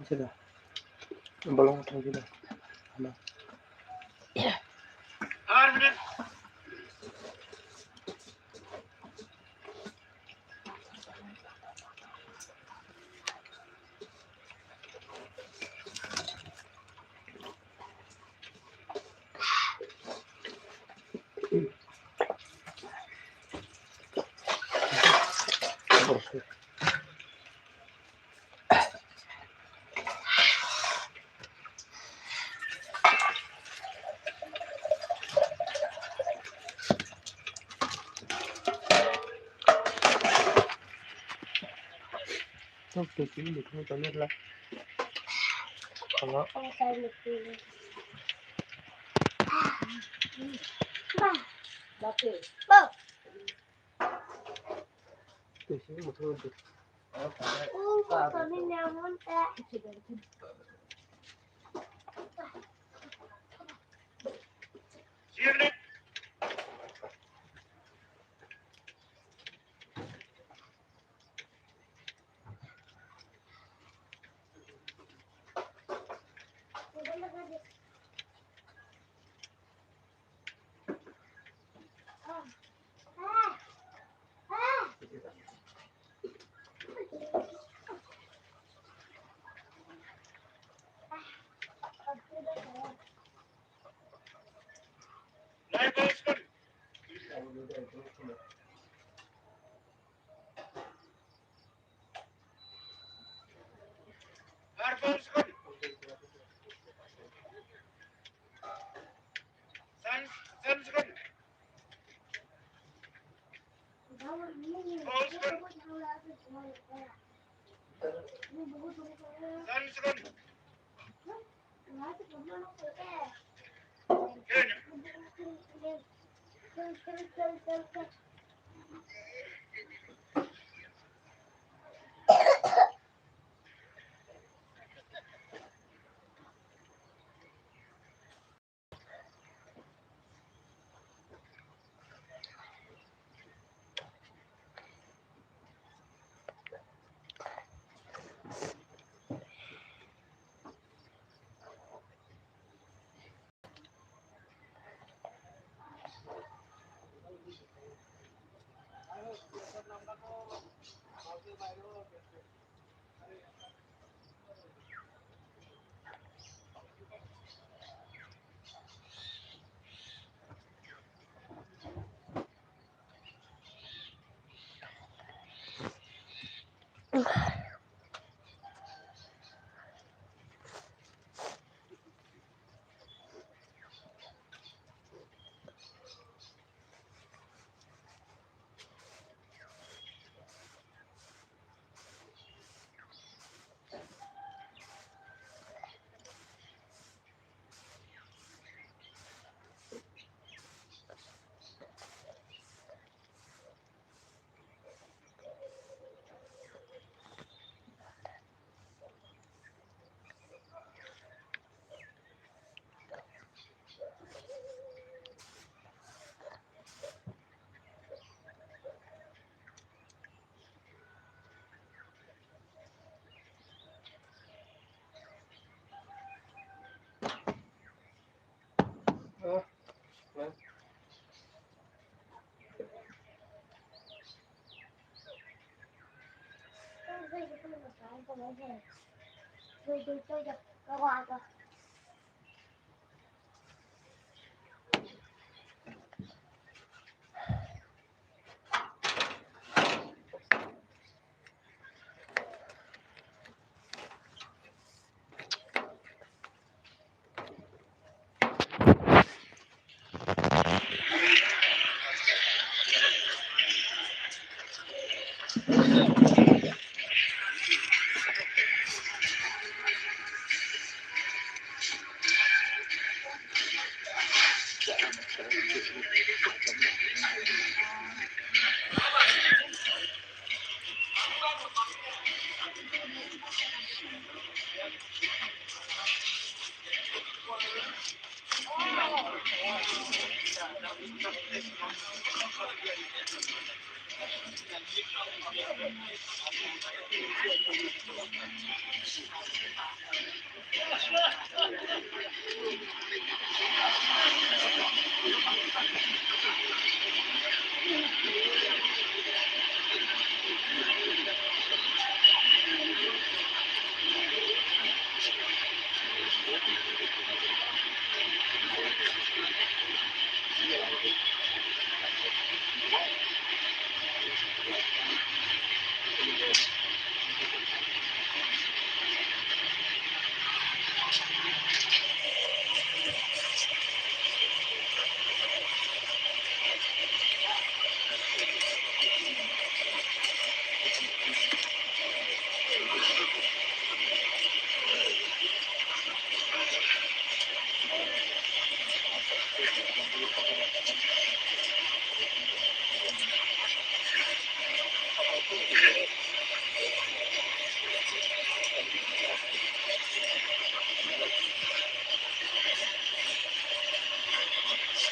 Sudah, belum sudah. Nah, bersih. Tuh, cuci bikin toilet lah. Kalau cuci betul tuh.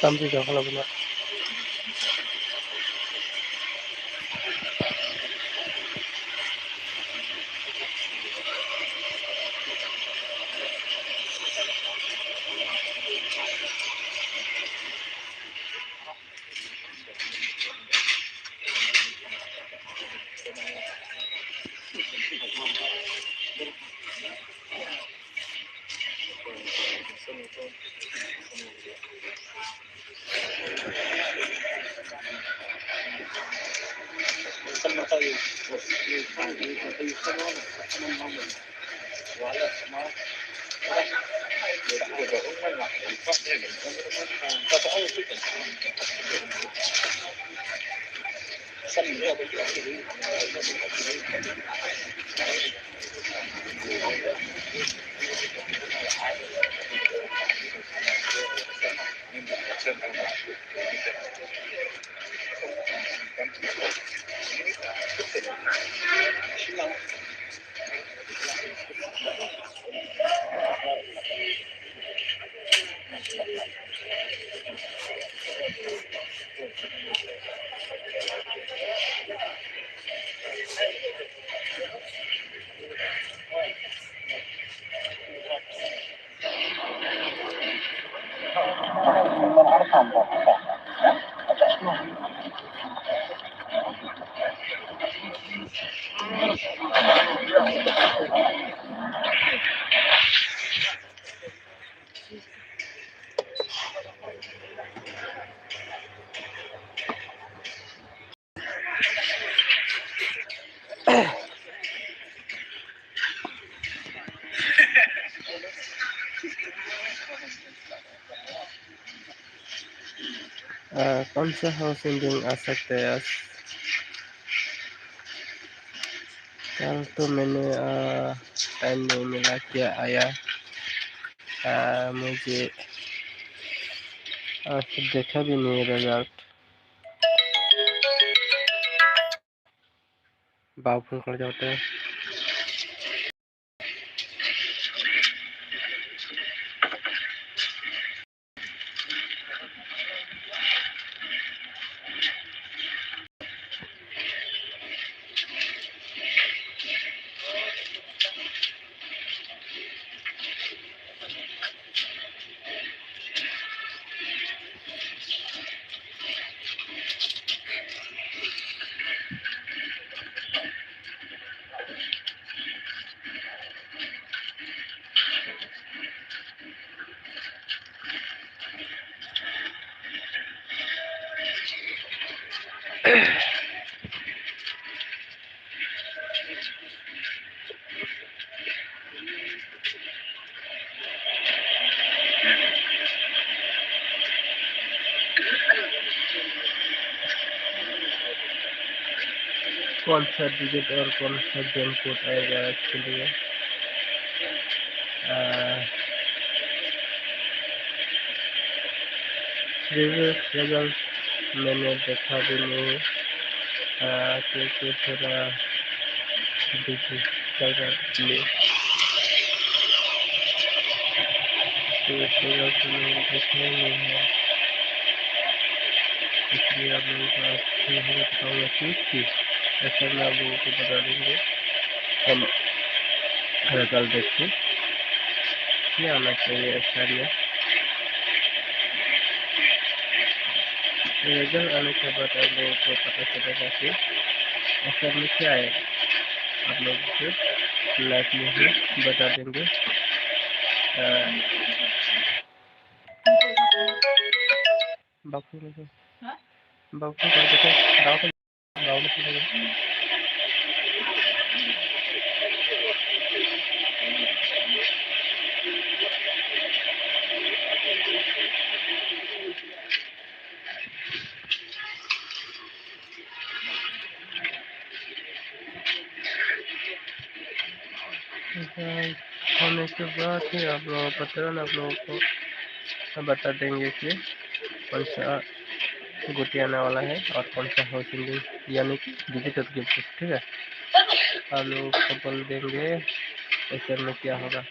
Tampi kalau benar. कौन सा housing आ सकते हैं आज? कल तो मैंने टाइम नहीं मिला, क्या आया मुझे देखा भी नहीं रिजल्ट। बाप फोन कर जाते हैं। कौन सा डिजिट और कौन सा गेम कोड आएगा एक्चुअली? प्रीवियस रिजल्ट मैंने देखा भी नहीं, क्योंकि थोड़ा बिजी चल रहा है, प्रीवियस रिजल्ट मैंने देखा ही नहीं है, इसलिए आप लोगों को बताऊँगा कि ऐसा मैं आप लोगों को बता देंगे। रिजल्ट देखिए क्या आना चाहिए एसआर में। रिजल्ट आने के बाद आप लोगों को पता चलेगा कि एसआर में क्या है, आप लोग को लाइफ में ही बता देंगे। बापू बापू का देखो होने के बाद ही आप लोगों को तुरंत आप लोगों को बता देंगे कि कौन सा गुटी आने वाला है और कौन सा हाउसिंग यानी कि डिजिटल गिफ्ट, ठीक है। आप लोगों को बोल देंगे ऐसे में क्या होगा।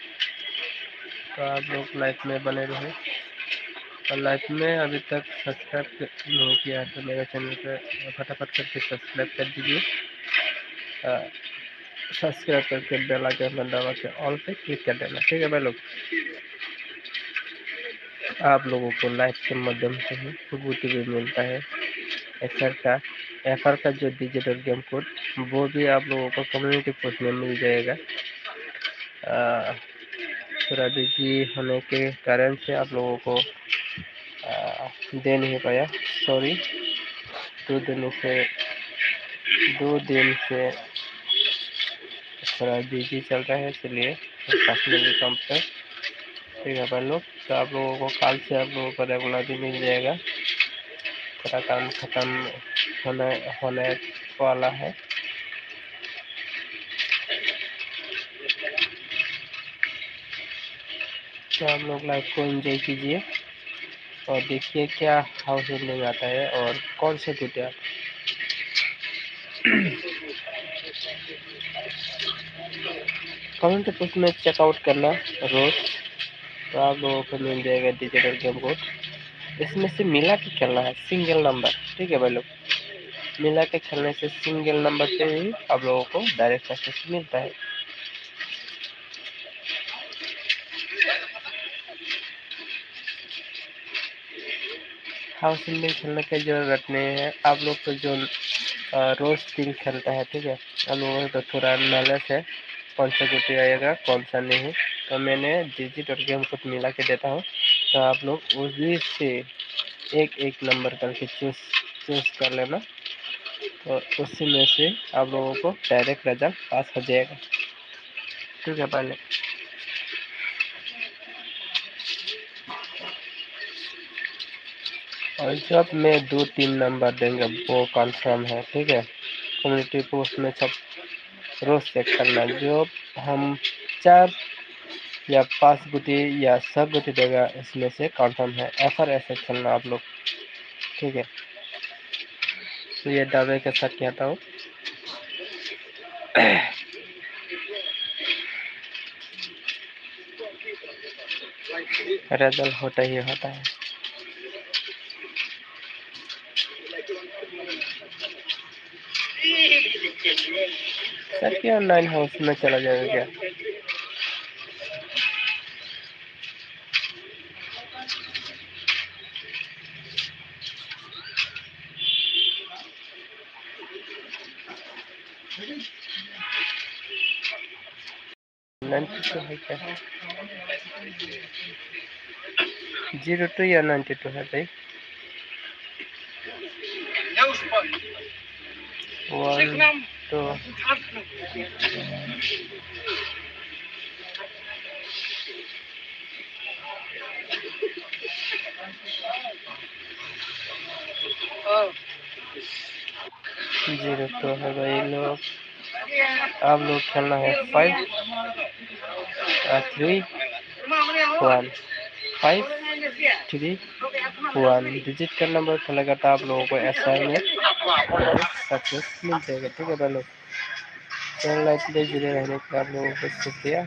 तो आप लोग लाइफ में बने रहे और लाइफ में अभी तक सब्सक्राइब नहीं किया तो मेरे चैनल पे फटाफट करके सब्सक्राइब कर दीजिए। सब्सक्राइब करके बेल आइकन दबा के ऑल पे क्लिक कर देना, ठीक है भाई लोग। आप लोगों को लाइव के माध्यम से ही गुटी भी मिलता है। एफआर का जो डिजिटल गेम कोड वो भी आप लोगों को कम्युनिटी पोस्ट में मिल जाएगा। थोड़ा बिजी होने के कारण से आप लोगों को दे नहीं पाया, सॉरी। 2 दिन से थोड़ा बिजी चल रहा है, इसलिए पर्सनली काम पे, ठीक है भाई लोग। तो आप लोगों को कल से आप लोगों को रेगुलर भी मिल जाएगा। थोड़ा काम खत्म होने वाला है। तो आप लोग लाइफ को एंजॉय कीजिए और देखिए क्या हाउस होल्डिंग आता है और कौन से गुटे आता है। कमेंट पोस्ट में चेकआउट करना रोज, तो आप लोगों को मिल जाएगा डिजिटल गेम कोड। इसमें से मिला के खेलना है सिंगल नंबर, ठीक है भाई लोग। मिला के खेलने से सिंगल नंबर से ही आप लोगों को डायरेक्ट सक्सेस मिलता है। हाउस होल्डिंग खेलने की जरूरत नहीं है। आप लोग तो जो रोज दिन खेलता है, ठीक है, आप लोगों को तो थोड़ा नॉलेज है कौन सा गुटी आएगा कौन सा नहीं। तो मैंने डिजिट और गेम कोड मिला के देता हूँ, तो आप लोग उसी से एक एक नंबर करके चूज कर लेना, तो उसी में से आप लोगों को डायरेक्ट रिजल्ट पास हो जाएगा, ठीक है पहले। और जब मैं 2-3 नंबर देंगे वो कंफर्म है, ठीक है। कम्युनिटी पोस्ट में सब रोज चेक करना, जो हम 4 या 5 गुटी या 7 गुटी देगा इसमें से कंफर्म है। ऐसे खेलना आप लोग, ठीक है। तो ये दावे के साथ कहता हूँ। रिजल्ट होता ही होता है। सर क्या 9 हाउस में चला जाएगा क्या? है क्या? 02 या 92 है भाई। 1 2 0 तो है भाई लोग। आप लोग खेलना है 5 3 1 5 3 1 डिजिट का नंबर खेलेगा तो आप लोगों को ऐसा में सक्सेस मिल जाएगा, ठीक है भाई लोग। चैनल लाइक जुड़े रहने के आप लोगों को शुक्रिया।